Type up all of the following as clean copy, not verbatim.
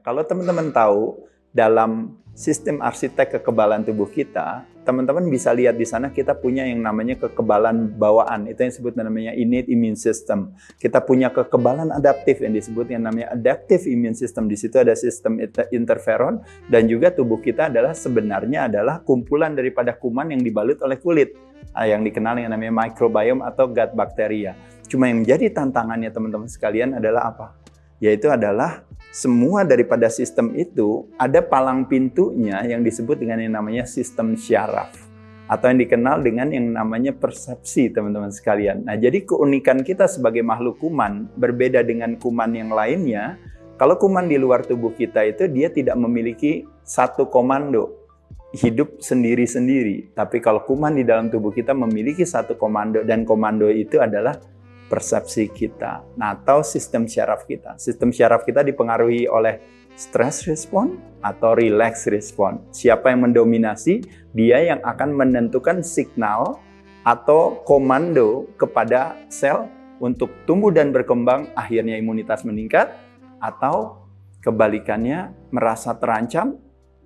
Kalau teman-teman tahu dalam sistem arsitek kekebalan tubuh kita, teman-teman bisa lihat di sana kita punya yang namanya kekebalan bawaan. Itu yang disebut namanya innate immune system. Kita punya kekebalan adaptif yang disebut yang namanya adaptive immune system. Di situ ada sistem interferon dan juga tubuh kita sebenarnya adalah kumpulan daripada kuman yang dibalut oleh kulit. Yang dikenal yang namanya microbiome atau gut bacteria. Cuma yang menjadi tantangannya teman-teman sekalian adalah apa? Yaitu adalah semua daripada sistem itu ada palang pintunya yang disebut dengan yang namanya sistem syaraf atau yang dikenal dengan yang namanya persepsi, teman-teman sekalian. Nah, jadi keunikan kita sebagai makhluk kuman berbeda dengan kuman yang lainnya. Kalau kuman di luar tubuh kita itu dia tidak memiliki satu komando hidup sendiri-sendiri. Tapi kalau kuman di dalam tubuh kita memiliki satu komando, dan komando itu adalah persepsi kita, atau sistem syaraf kita. Sistem syaraf kita dipengaruhi oleh stress response atau relax response. Siapa yang mendominasi, dia yang akan menentukan signal atau komando kepada sel untuk tumbuh dan berkembang, akhirnya imunitas meningkat, atau kebalikannya merasa terancam,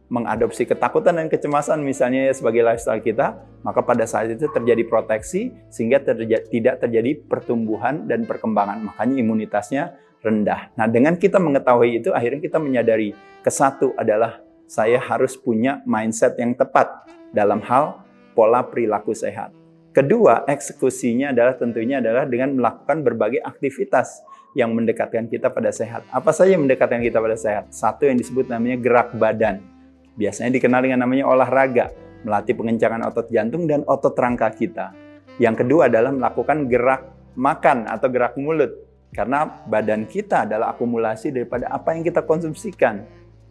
mengadopsi ketakutan dan kecemasan misalnya sebagai lifestyle kita, maka pada saat itu terjadi proteksi sehingga tidak terjadi pertumbuhan dan perkembangan, makanya imunitasnya rendah. Nah, dengan kita mengetahui itu, akhirnya kita menyadari kesatu adalah saya harus punya mindset yang tepat dalam hal pola perilaku sehat. Kedua, eksekusinya tentunya adalah dengan melakukan berbagai aktivitas yang mendekatkan kita pada sehat. Apa saja yang mendekatkan kita pada sehat? Satu yang disebut namanya gerak badan. Biasanya dikenal dengan namanya olahraga, melatih pengencangan otot jantung dan otot rangka kita. Yang kedua adalah melakukan gerak makan atau gerak mulut. Karena badan kita adalah akumulasi daripada apa yang kita konsumsikan.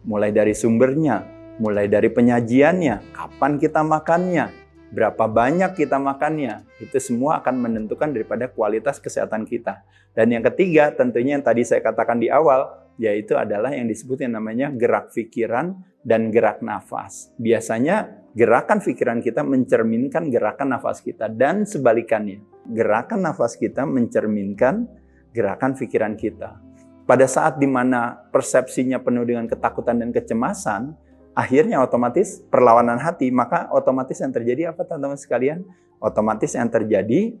Mulai dari sumbernya, mulai dari penyajiannya, kapan kita makannya, berapa banyak kita makannya. Itu semua akan menentukan daripada kualitas kesehatan kita. Dan yang ketiga tentunya yang tadi saya katakan di awal, yaitu adalah yang disebut yang namanya gerak pikiran dan gerak nafas. Biasanya gerakan pikiran kita mencerminkan gerakan nafas kita dan sebalikannya. Gerakan nafas kita mencerminkan gerakan pikiran kita. Pada saat dimana persepsinya penuh dengan ketakutan dan kecemasan, akhirnya otomatis perlawanan hati, maka otomatis yang terjadi apa teman-teman sekalian? Otomatis yang terjadi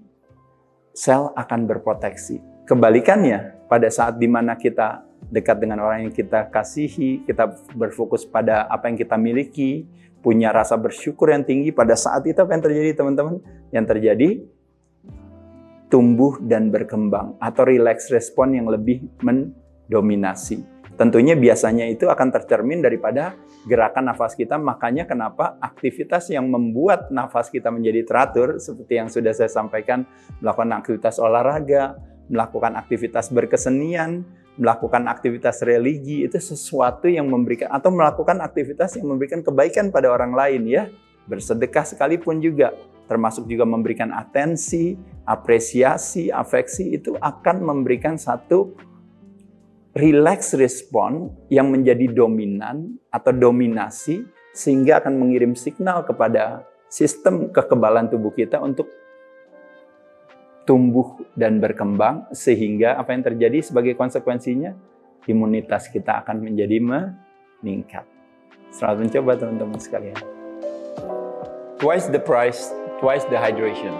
sel akan berproteksi. Kebalikannya, pada saat dimana kita dekat dengan orang yang kita kasihi, kita berfokus pada apa yang kita miliki, punya rasa bersyukur yang tinggi, pada saat itu apa yang terjadi teman-teman? Yang terjadi tumbuh dan berkembang atau relax respon yang lebih mendominasi. Tentunya biasanya itu akan tercermin daripada gerakan nafas kita, makanya kenapa aktivitas yang membuat nafas kita menjadi teratur, seperti yang sudah saya sampaikan, melakukan aktivitas olahraga, melakukan aktivitas berkesenian, melakukan aktivitas religi, itu sesuatu yang memberikan, atau melakukan aktivitas yang memberikan kebaikan pada orang lain ya. Bersedekah sekalipun juga, termasuk juga memberikan atensi, apresiasi, afeksi, itu akan memberikan satu relax respon yang menjadi dominan atau dominasi, sehingga akan mengirim signal kepada sistem kekebalan tubuh kita untuk tumbuh dan berkembang, sehingga apa yang terjadi sebagai konsekuensinya? Imunitas kita akan menjadi meningkat. Selamat mencoba teman-teman sekalian. Twice the price, twice the hydration.